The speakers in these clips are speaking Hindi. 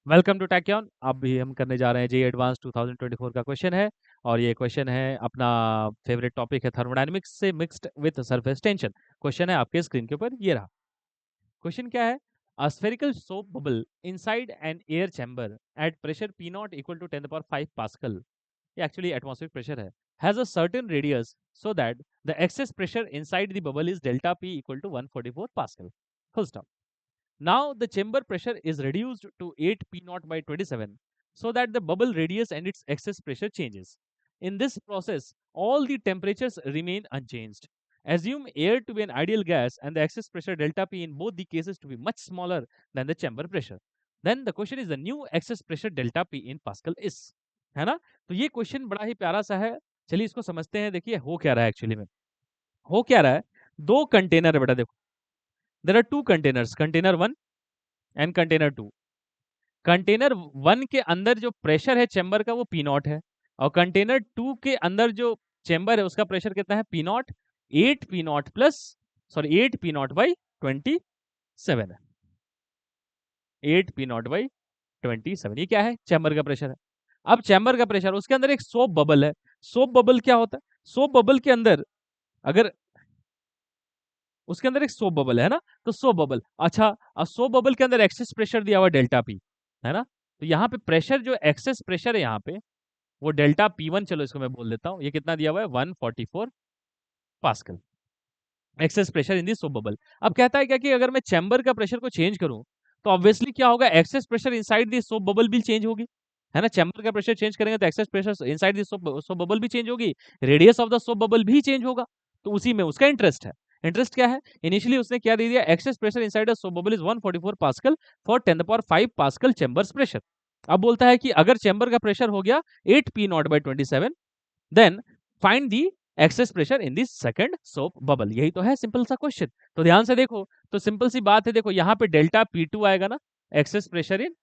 Welcome to टैक्योन। अब भी हम करने जा रहे हैं जेईई एडवांस 2024 का क्वेश्चन है। और ये क्वेश्चन है अपना फेवरेट टॉपिक है थर्मोडायनेमिक्स से mixed with surface tension. Question है आपके स्क्रीन के ऊपर, ये रहा। क्वेश्चन क्या है? A spherical soap bubble inside an air chamber at pressure P not equal to 10 to the power 5 pascal, ये एक्चुअली एटमॉस्फेरिक प्रेशर है, has a certain radius so that the excess pressure inside the bubble is delta P equal to 144 pascal. Full stop. Now the chamber pressure is reduced to 8 P naught by 27 so that the bubble radius and its excess pressure changes. In this process, all the temperatures remain unchanged. Assume air to be an ideal gas and the excess pressure delta P in both the cases to be much smaller than the chamber pressure. Then the question is the new excess pressure delta P in Pascal is, है ना? तो ये क्वेश्चन बड़ा ही प्यारा सा है। चलिए इसको समझते हैं। देखिए हो क्या रहा है एक्चुअली में। हो क्या रहा है? दो कंटेनर है बेटा, देखो। There are two containers, container 1 and container 2। Container 1 के अंदर जो प्रेशर है चेंबर का वो पी नॉट है, और कंटेनर 2 के अंदर जो चेंबर है उसका प्रेशर कितना है? P not. 8 P not plus, sorry 8 P not by 27 है। 8 पी नॉट बाई 27, ये क्या है? चैम्बर का प्रेशर है। अब चैम्बर का प्रेशर, उसके अंदर एक सोप बबल है। सोप बबल क्या होता है? सोप बबल के अंदर अगर उसके अंदर एक सोप बबल है ना, तो सोप बबल, अच्छा, अब सोप बबल के अंदर एक्सेस प्रेशर दिया हुआ डेल्टा पी, है ना? तो यहाँ पे प्रेशर, जो एक्सेस प्रेशर है यहाँ पे, वो डेल्टा P1, चलो इसको मैं बोल देता हूँ, ये कितना दिया हुआ है? 144 पास्कल एक्सेस प्रेशर इन दी सोप बबल। अब कहता है क्या कि अगर मैं चैम्बर का प्रेशर को चेंज करूं तो ऑब्वियसली क्या होगा? Access pressure inside the soap bubble भी चेंज होगी, है ना? चैम्बर का प्रेशर चेंज करेंगे तो access pressure inside the soap bubble भी चेंज होगी, radius of the soap bubble भी चेंज होगा। तो उसी में उसका इंटरेस्ट है। इंटरेस्ट क्या है? इनिशियली उसने क्या दे दिया? Access pressure inside the soap bubble is 144 pascal for 10 to the power 5 pascal chambers pressure. अब बोलता है कि अगर चैम्बर का प्रेशर हो गया 8 P not by 27, then find the excess pressure in this second soap bubble. यही तो है सिंपल सा क्वेश्चन। तो ध्यान से देखो, तो सिंपल सी बात है, देखो यहाँ पे डेल्टा P2 आएगा ना, access pressure in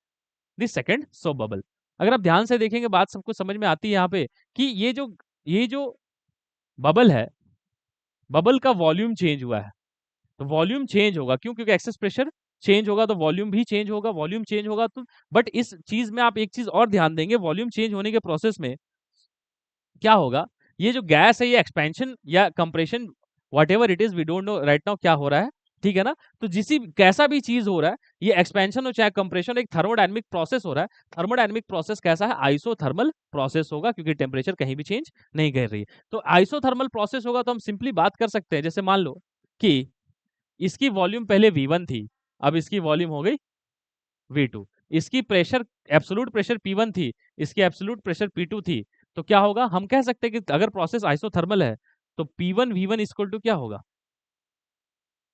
this second soap bubble. अगर आप ध्यान से देखेंगे बात सबको समझ में आती है यहाँ पे कि ये जो बबल है, बबल का वॉल्यूम चेंज हुआ है। तो वॉल्यूम चेंज होगा, क्यों? क्योंकि एक्सेस प्रेशर चेंज होगा तो वॉल्यूम भी चेंज होगा, वॉल्यूम चेंज होगा तो, बट इस चीज में आप एक चीज और ध्यान देंगे, वॉल्यूम चेंज होने के प्रोसेस में क्या होगा? ये जो गैस है ये एक्सपेंशन या compression, whatever it is, we don't know right now क्या हो रहा है, ठीक है ना? तो कैसा भी चीज हो रहा है, ये एक्सपेंशन हो चाहे कंप्रेशन, एक थर्मोडायनेमिक प्रोसेस हो रहा है। थर्मोडायनेमिक प्रोसेस कैसा है? आइसोथर्मल प्रोसेस होगा, क्योंकि टेम्परेचर कहीं भी चेंज नहीं कर रही है। तो आइसोथर्मल प्रोसेस होगा तो हम सिंपली बात कर सकते हैं, जैसे मान लो कि इसकी वॉल्यूम पहले V1 थी, अब इसकी वॉल्यूम हो गई V2। इसकी प्रेशर, एब्सोल्यूट प्रेशर P1 थी, इसकी एब्सोल्यूट प्रेशर P2 थी। तो क्या होगा? हम कह सकते हैं कि अगर प्रोसेस आइसोथर्मल है तो P1 V1 इक्वल टू क्या होगा?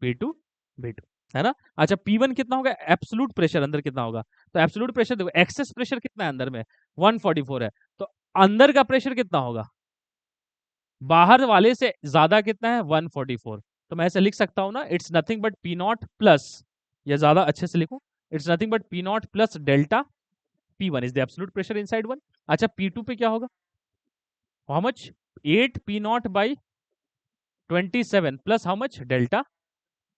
P2 V2, है ना? अच्छा, P1 कितना होगा? एब्सोल्यूट प्रेशर अंदर कितना होगा? तो एब्सोल्यूट प्रेशर देखो, एक्सेस प्रेशर कितना है अंदर में? 144 है। तो अंदर का प्रेशर कितना होगा? बाहर वाले से ज्यादा कितना है? 144। तो मैं ऐसे लिख सकता हूं ना, it's nothing but P not plus, या ज्यादा अच्छे से लिखूं, it's nothing but P not plus delta P1 is the absolute pressure inside one. अच्छा, P2 पे क्या होगा? How much? 8 P not by 27 plus how much? Delta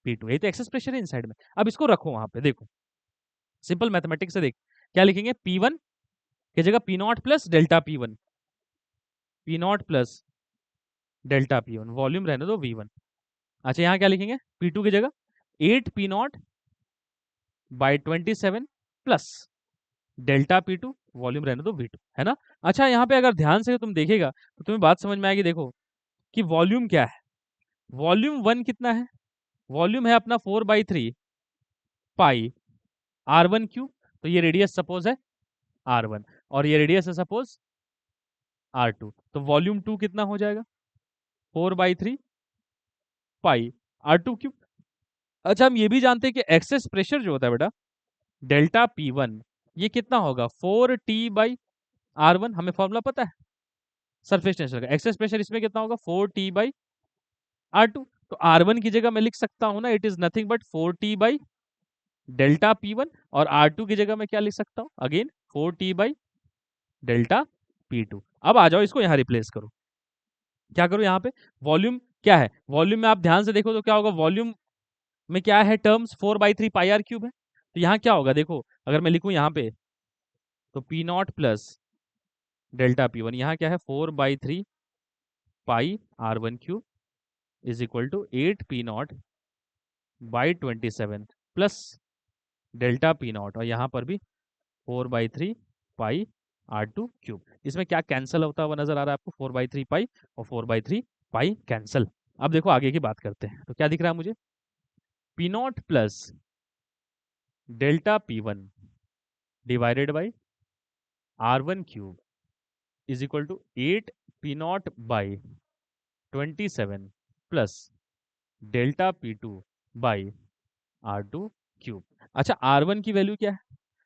P2। ये तो एक्सेस प्रेशर है इनसाइड में। अब इसको रखो वहां पे, देखो सिंपल मैथमेटिक्स से देख, क्या लिखेंगे? P1 की जगह P not plus delta P1, P not plus delta P1, volume रहने दो V1। अच्छा, यहाँ क्या लिखेंगे? P2 की जगह 8 P not by 27 plus delta P2, volume रहने दो V2, है ना? अच्छा, यहाँ पे अगर ध्यान से तुम देखेगा तो तुम्हें बात समझ में आएगी। देखो कि वॉल्यूम क्या है? वॉल्यूम 1 कितना है? वॉल्यूम है अपना 4/3 पाई R1 क्यूब। तो ये रेडियस सपोज है R1, और ये रेडियस है सपोज R2। तो वॉल्यूम 2 कितना हो जाएगा? 4/3 पाई R2 क्यूब। अच्छा, हम ये भी जानते हैं कि एक्सेस प्रेशर जो होता है बेटा, डेल्टा P1, ये कितना होगा? 4T/R1। हमें फॉर्मूला पता है सरफेस टेंशन का। एक्सेस प्रेशर इसमें कितना होगा? 4T/R2। तो R1 की जगह मैं लिख सकता हूं ना, it is nothing but 4T delta P1, और R2 की जगह मैं क्या लिख सकता हूं? Again 4T delta P2। अब आ जाओ, इसको यहाँ रिप्लेस करो। क्या करो यहाँ पे? वॉल्यूम क्या है? वॉल्यूम में आप ध्यान से देखो तो क्या होगा? वॉल्यूम में क्या है टर्म्स? 4/3 पाई R क्यूब है। तो यहाँ क्या होगा? देखो अगर मैं लिखूं यहाँ पे तो P not plus delta P one, यहाँ क्या है 4/3 pi R one cube is equal to 8p0/27 plus delta P not, और यहाँ पर भी 4/3 पाई आर टू क्यूब। इसमें क्या कैंसिल होता हुआ नजर आ रहा है आपको? 4/3 पाई और 4/3 पाई कैंसिल। अब देखो आगे की बात करते हैं, तो क्या दिख रहा है मुझे? P not plus delta P one divided by R one cube is equal to 8p0/27 plus delta P two by R two cube. अच्छा, आर वन की वैल्यू क्या है?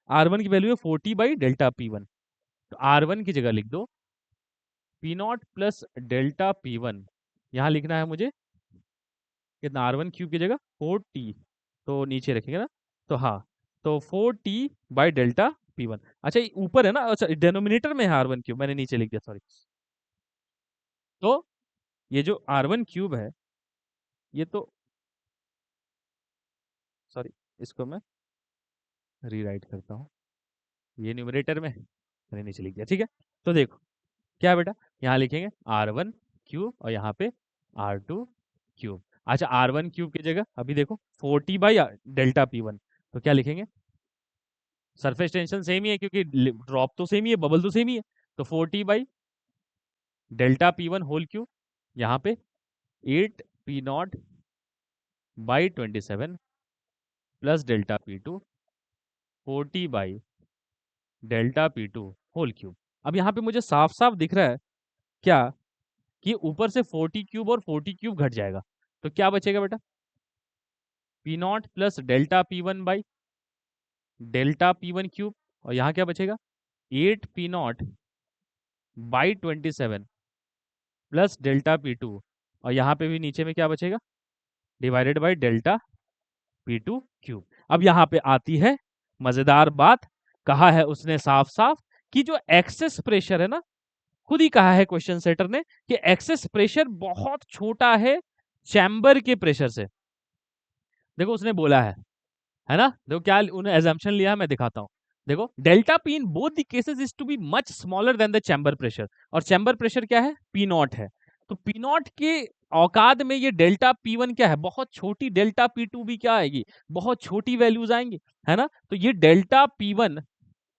आर वन की वैल्यू है 40/डेल्टा पी वन। तो आर वन की जगह लिख दो P not plus delta P one, यहाँ लिखना है मुझे कितना? आर वन क्यूब की जगह 4t, तो नीचे रखेंगे ना, तो हाँ, तो 4t/डेल्टा पी वन। अच्छा, ये ऊपर है ना, अच्छा डिनोमिनेटर में है आर वन क्यूब, मैंने नीचे लिख दिया, सॉरी। तो ये जो आर वन क्यूब है, ये तो, सॉरी, इसको मैं रीराइट करता हूँ, ये न्यूमरेटर में मैंने नीचे लिख दिया, ठीक है। तो देखो क्या है बेटा, यहाँ लिखेंगे आर वन क्यूब और यहाँ पे आर टू क्यूब। अच्छा, आर वन क्यूब की जगह अभी देखो 40/डेल्टा पी वन, तो क्या लिखेंगे? सरफेस टेंशन सेम ही है क्योंकि ड्रॉप तो सेम ही है, बबल तो सेम ही है, तो 40/डेल्टा पी वन होल क्यूब, यहाँ पे 8p0/27 plus delta P two 40/डेल्टा पी टू होल क्यूब। अब यहाँ पे मुझे साफ साफ दिख रहा है क्या, कि ऊपर से 40 क्यूब और 40 क्यूब घट जाएगा, तो क्या बचेगा बेटा? P not plus delta P one by delta P one cube, और यहाँ क्या बचेगा? 8p0/27 plus delta P to, और यहाँ पे भी नीचे में क्या बचेगा? Divided by delta P two cube. अब यहाँ पे आती है मजेदार बात, कहा है उसने साफ साफ कि जो एक्सेस प्रेशर है ना, खुद ही कहा है क्वेश्चन सेटर ने कि एक्सेस प्रेशर बहुत छोटा है चैम्बर के प्रेशर से। देखो उसने बोला है ना, देखो क्या उन्हें एजम्पशन लिया है, मैं दिखाता हूँ। देखो delta P in both the cases is to be much smaller than the chamber pressure, और चैम्बर प्रेशर क्या है? पी नॉट है। तो पी नॉट के औकात में ये डेल्टा पी वन क्या है? बहुत छोटी। डेल्टा पी टू भी क्या आएगी? बहुत छोटी वैल्यूज आएंगी, है ना। तो ये डेल्टा पी वन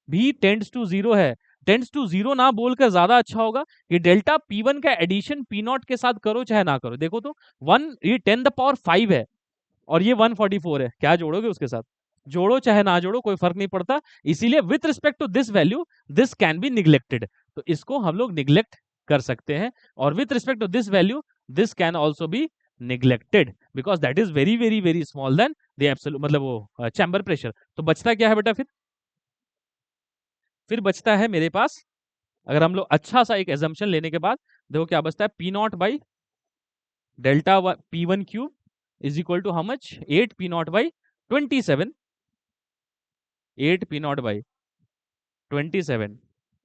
भी टेंड्स टू जीरो है। टेंड्स टू जीरो ना बोलकर ज्यादा अच्छा होगा। ये डेल्टा पी वन का एडिशन पी नॉट के साथ करो चाहे ना करो, देखो तो ये 10⁵ है और ये 144 है, क्या जोड़ोगे उसके साथ? जोड़ो चाहे ना जोड़ो, कोई फर्क नहीं पड़ता। इसीलिए with respect to this value this can be neglected, तो इसको हम लोग निग्लेक्ट कर सकते हैं। और with respect to this value this can also be neglected because that is very very very small than the absolute, मतलब वो चैम्बर प्रेशर। तो बचता क्या है बेटा? फिर बचता है मेरे पास, अगर हम लोग अच्छा सा एक एजम्पशन लेने के बाद, देखो क्या बचता है? P not by delta P one cube is equal to how much? 8p0/27, 8p0/27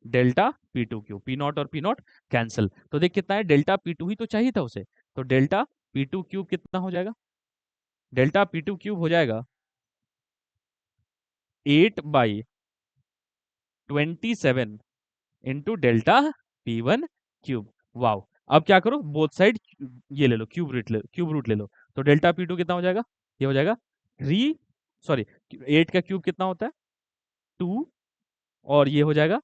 delta P two cube. P not और पी नॉट कैंसिल, तो देख कितना है? डेल्टा पी टू ही तो चाहिए था उसे, तो डेल्टा पी टू क्यूब कितना हो जाएगा? डेल्टा पी टू क्यूब हो जाएगा 8/27 into delta P one cube. Wow. अब क्या करो, बोथ साइड ये ले लो, क्यूब रूट ले लो, तो डेल्टा पी टू कितना हो जाएगा? ये हो जाएगा 3, सॉरी 8 का क्यूब कितना होता है? 2, और ये हो जाएगा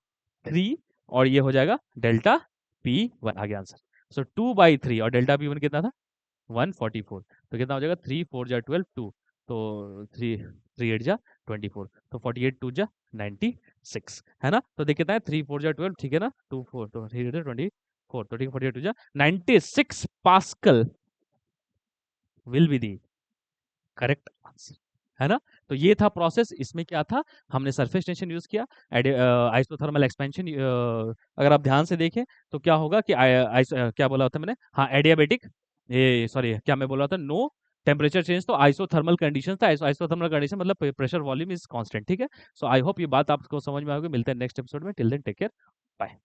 3, और ये हो जाएगा डेल्टा पी वन, आ गया आंसर। सो 2/3, और डेल्टा पी वन कितना था? 144, तो कितना हो जाएगा? 3 4 जा 12 2, तो 3 3 8 जा 24, तो 48 2 जा 96, है ना। तो देख कितना है? 3 4 जा 12, ठीक है ना, 2 4, तो 3 8 24, तो ठीक है, 48 2 जा 96 pascal will be the correct answer, है ना। तो ये था प्रोसेस। इसमें क्या था? हमने सरफेस टेंशन यूज किया, आइसोथर्मल एक्सपेंशन। अगर आप ध्यान से देखें तो क्या होगा कि क्या बोला होता मैंने? हाँ, एडियाबेटिक, ये सॉरी क्या मैं बोला था? नो टेम्परेचर चेंज, तो आइसोथर्मल कंडीशन था। आइसोथर्मल कंडीशन मतलब प्रेशर वॉल्यूम इज कांस्टेंट, ठीक है। सो आई होप ये बात आपको समझ में आ गई। मिलते हैं नेक्स्ट एपिसोड में, till then take care, bye.